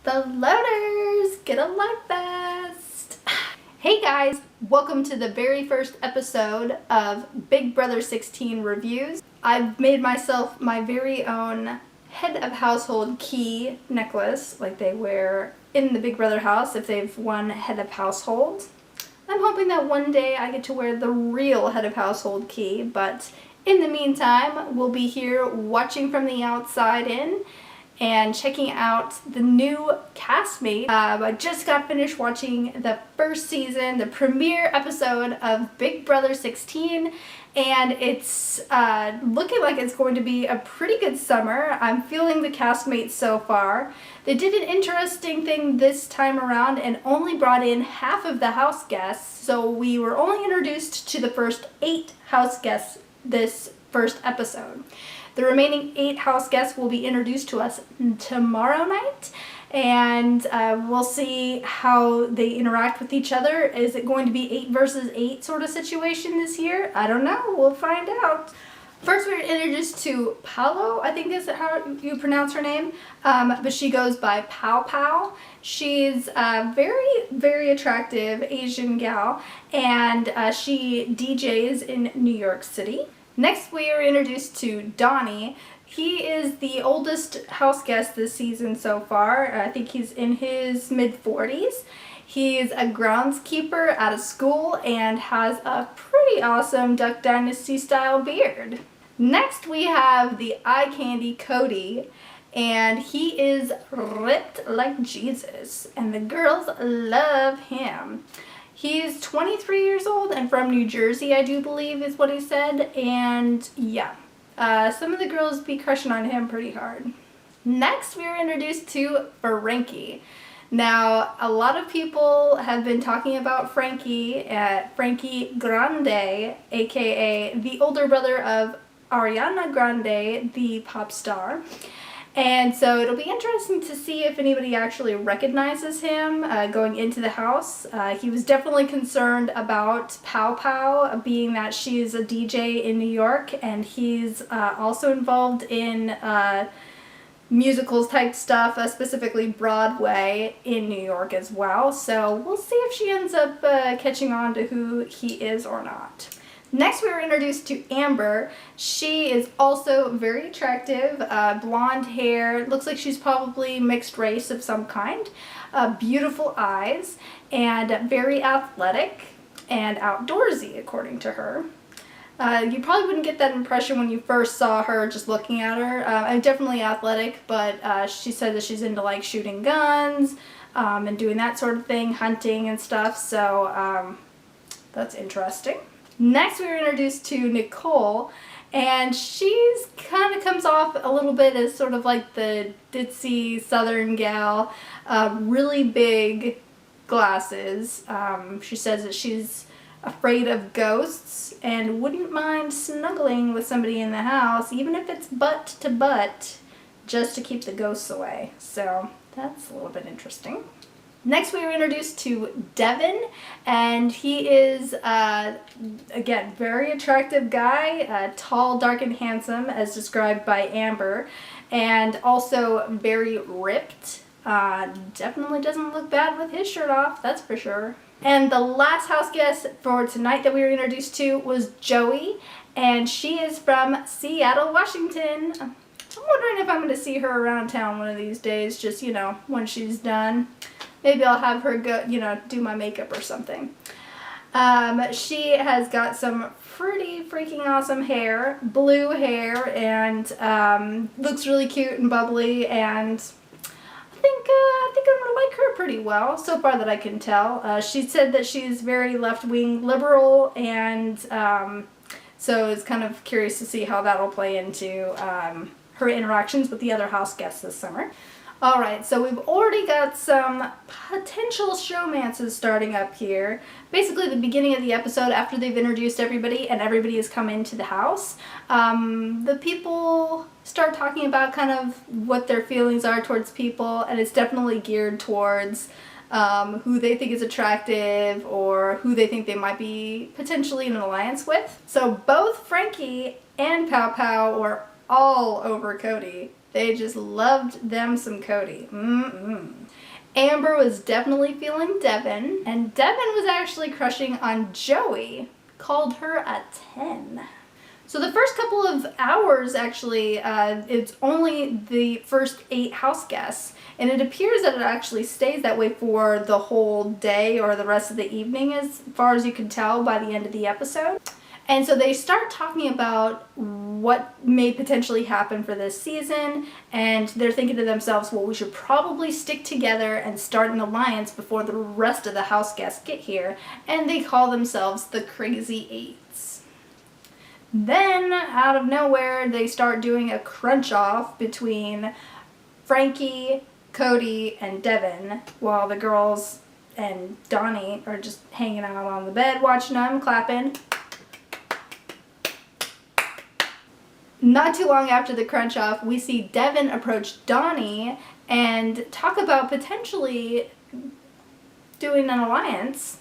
The loaders, get a like fest. Hey guys, welcome to the very first episode of Big Brother 16 reviews. I've made myself my very own head of household key necklace like they wear in the Big Brother house if they've won head of household. I'm hoping that one day I get to wear the real head of household key, but in the meantime, we'll be here watching from the outside in and checking out the new castmate. I just got finished watching the first season, the premiere episode of Big Brother 16, and it's looking like it's going to be a pretty good summer. I'm feeling the castmates so far. They did an interesting thing this time around and only brought in half of the house guests, so we were only introduced to the first 8 house guests this first episode. The remaining 8 house guests will be introduced to us tomorrow night, and we'll see how they interact with each other. Is it going to be 8 versus 8 sort of situation this year? I don't know. We'll find out. First, we're introduced to Paolo, I think is how you pronounce her name, but she goes by Pow Pow. She's a very, very attractive Asian gal, and she DJs in New York City. Next, we are introduced to Donny. He is the oldest house guest this season so far. I think he's in his mid-40s. He's a groundskeeper at a school and has a pretty awesome Duck Dynasty style beard. Next, we have the eye candy Cody, and he is ripped like Jesus, and the girls love him. He's 23 years old and from New Jersey, I do believe is what he said, and yeah, some of the girls be crushing on him pretty hard. Next, we are introduced to Frankie. Now, a lot of people have been talking about Frankie, Frankie Grande, aka the older brother of Ariana Grande, the pop star. And so it'll be interesting to see if anybody actually recognizes him going into the house. He was definitely concerned about Pow Pow, being that she is a DJ in New York, and he's also involved in musicals type stuff, specifically Broadway in New York as well. So we'll see if she ends up catching on to who he is or not. Next, we were introduced to Amber. She is also very attractive, blonde hair, looks like she's probably mixed race of some kind, beautiful eyes, and very athletic and outdoorsy, according to her. You probably wouldn't get that impression when you first saw her just looking at her. I'm definitely athletic, but she said that she's into like shooting guns and doing that sort of thing, hunting and stuff, so that's interesting. Next, we were introduced to Nicole, and she's kind of comes off a little bit as sort of like the ditzy southern gal, really big glasses. She says that she's afraid of ghosts and wouldn't mind snuggling with somebody in the house, even if it's butt to butt, just to keep the ghosts away. So that's a little bit interesting. Next, we were introduced to Devin, and he is, again, very attractive guy, tall, dark, and handsome, as described by Amber, and also very ripped. Definitely doesn't look bad with his shirt off, that's for sure. And the last house guest for tonight that we were introduced to was Joey, and she is from Seattle, Washington. I'm wondering if I'm going to see her around town one of these days, just, you know, when she's done. Maybe I'll have her go, you know, do my makeup or something. She has got some pretty freaking awesome hair, blue hair, and looks really cute and bubbly, and I think I'm gonna like her pretty well so far that I can tell. She said that she's very left-wing liberal, and so it's kind of curious to see how that'll play into her interactions with the other house guests this summer. Alright, so we've already got some potential showmances starting up here. Basically the beginning of the episode after they've introduced everybody and everybody has come into the house. The people start talking about kind of what their feelings are towards people, and it's definitely geared towards who they think is attractive or who they think they might be potentially in an alliance with. So both Frankie and Pow Pow were all over Cody. They just loved them some Cody. Amber was definitely feeling Devin, and Devin was actually crushing on Joey. Called her a 10. So the first couple of hours, actually, it's only the first 8 house guests. And it appears that it actually stays that way for the whole day or the rest of the evening, as far as you can tell by the end of the episode. And so they start talking about what may potentially happen for this season, and they're thinking to themselves, well, we should probably stick together and start an alliance before the rest of the house guests get here, and they call themselves the Crazy Eights. Then, out of nowhere, they start doing a crunch-off between Frankie, Cody, and Devin, while the girls and Donny are just hanging out on the bed, watching them, clapping. Not too long after the crunch-off, we see Devin approach Donny and talk about potentially doing an alliance.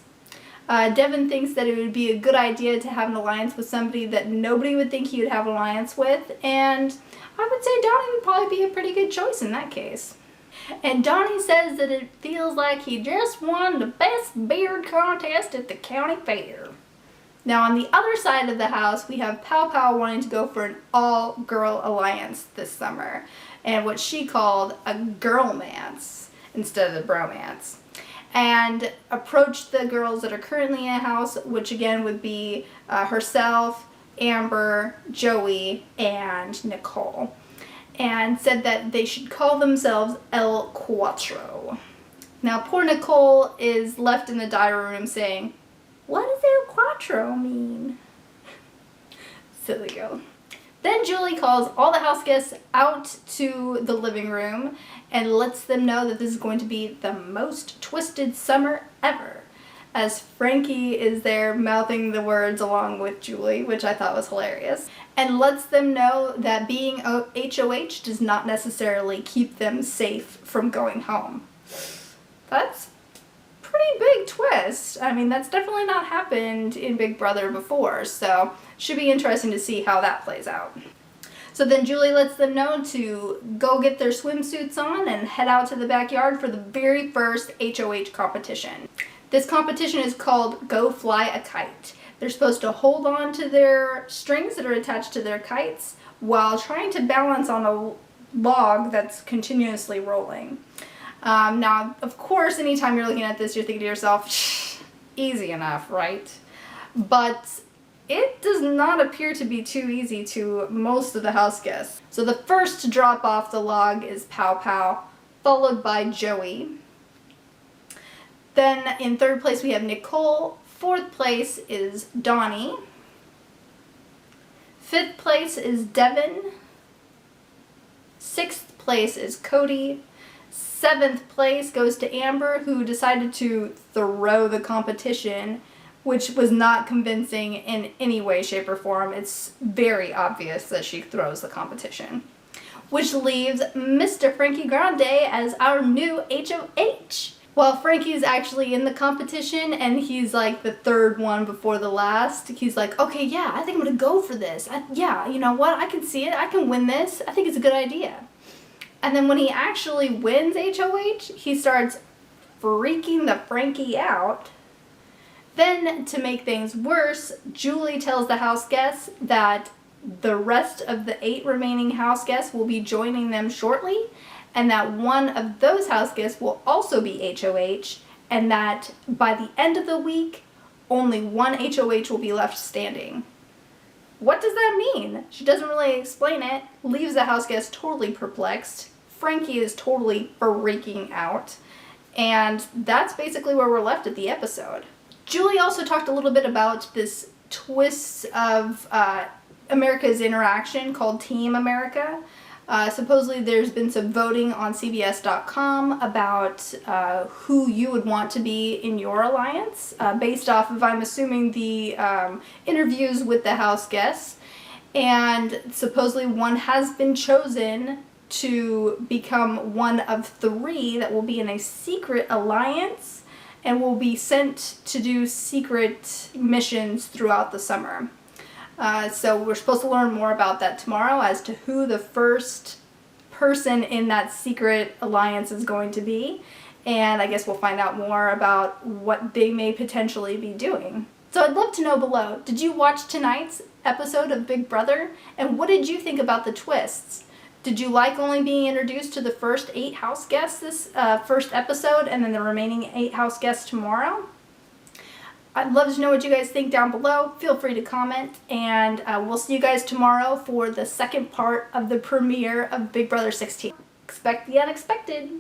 Devin thinks that it would be a good idea to have an alliance with somebody that nobody would think he would have an alliance with, and I would say Donny would probably be a pretty good choice in that case. And Donny says that it feels like he just won the best beard contest at the county fair. Now on the other side of the house, we have Pow Pow wanting to go for an all-girl alliance this summer, and what she called a girlmance instead of a bromance, and approached the girls that are currently in the house, which again would be herself, Amber, Joey, and Nicole, and said that they should call themselves El Cuatro. Now poor Nicole is left in the diary room saying, "What does El Cuatro mean?" Silly girl. Then Julie calls all the house guests out to the living room and lets them know that this is going to be the most twisted summer ever, as Frankie is there mouthing the words along with Julie, which I thought was hilarious, and lets them know that being HoH does not necessarily keep them safe from going home. That's pretty big twist. I mean, that's definitely not happened in Big Brother before, so should be interesting to see how that plays out. So then Julie lets them know to go get their swimsuits on and head out to the backyard for the very first HoH competition. This competition is called Go Fly a Kite. They're supposed to hold on to their strings that are attached to their kites while trying to balance on a log that's continuously rolling. Now, of course, anytime you're looking at this, you're thinking to yourself, easy enough, right? But it does not appear to be too easy to most of the house guests. So the first to drop off the log is Pow Pow, followed by Joey. Then in third place we have Nicole. Fourth place is Donny. Fifth place is Devin. Sixth place is Cody. Seventh place goes to Amber, who decided to throw the competition, which was not convincing in any way, shape, or form. It's very obvious that she throws the competition. Which leaves Mr. Frankie Grande as our new HoH. While Frankie's actually in the competition and he's like the third one before the last, he's like, okay, yeah, I think I'm gonna go for this. Yeah, you know what, I can see it, I can win this, I think it's a good idea. And then when he actually wins HoH, he starts freaking the Frankie out. Then, to make things worse, Julie tells the house guests that the rest of the 8 remaining house guests will be joining them shortly, and that one of those house guests will also be HoH, and that by the end of the week, only one HoH will be left standing. What does that mean? She doesn't really explain it, leaves the house guests totally perplexed. Frankie is totally freaking out, and that's basically where we're left at the episode. Julie also talked a little bit about this twist of America's interaction called Team America. Supposedly there's been some voting on CBS.com about who you would want to be in your alliance, based off of, I'm assuming, the interviews with the house guests. And supposedly one has been chosen to become one of 3 that will be in a secret alliance and will be sent to do secret missions throughout the summer. So we're supposed to learn more about that tomorrow as to who the first person in that secret alliance is going to be. And I guess we'll find out more about what they may potentially be doing. So I'd love to know below, did you watch tonight's episode of Big Brother? And what did you think about the twists? Did you like only being introduced to the first 8 house guests this first episode and then the remaining 8 house guests tomorrow? I'd love to know what you guys think down below. Feel free to comment, and we'll see you guys tomorrow for the second part of the premiere of Big Brother 16. Expect the unexpected.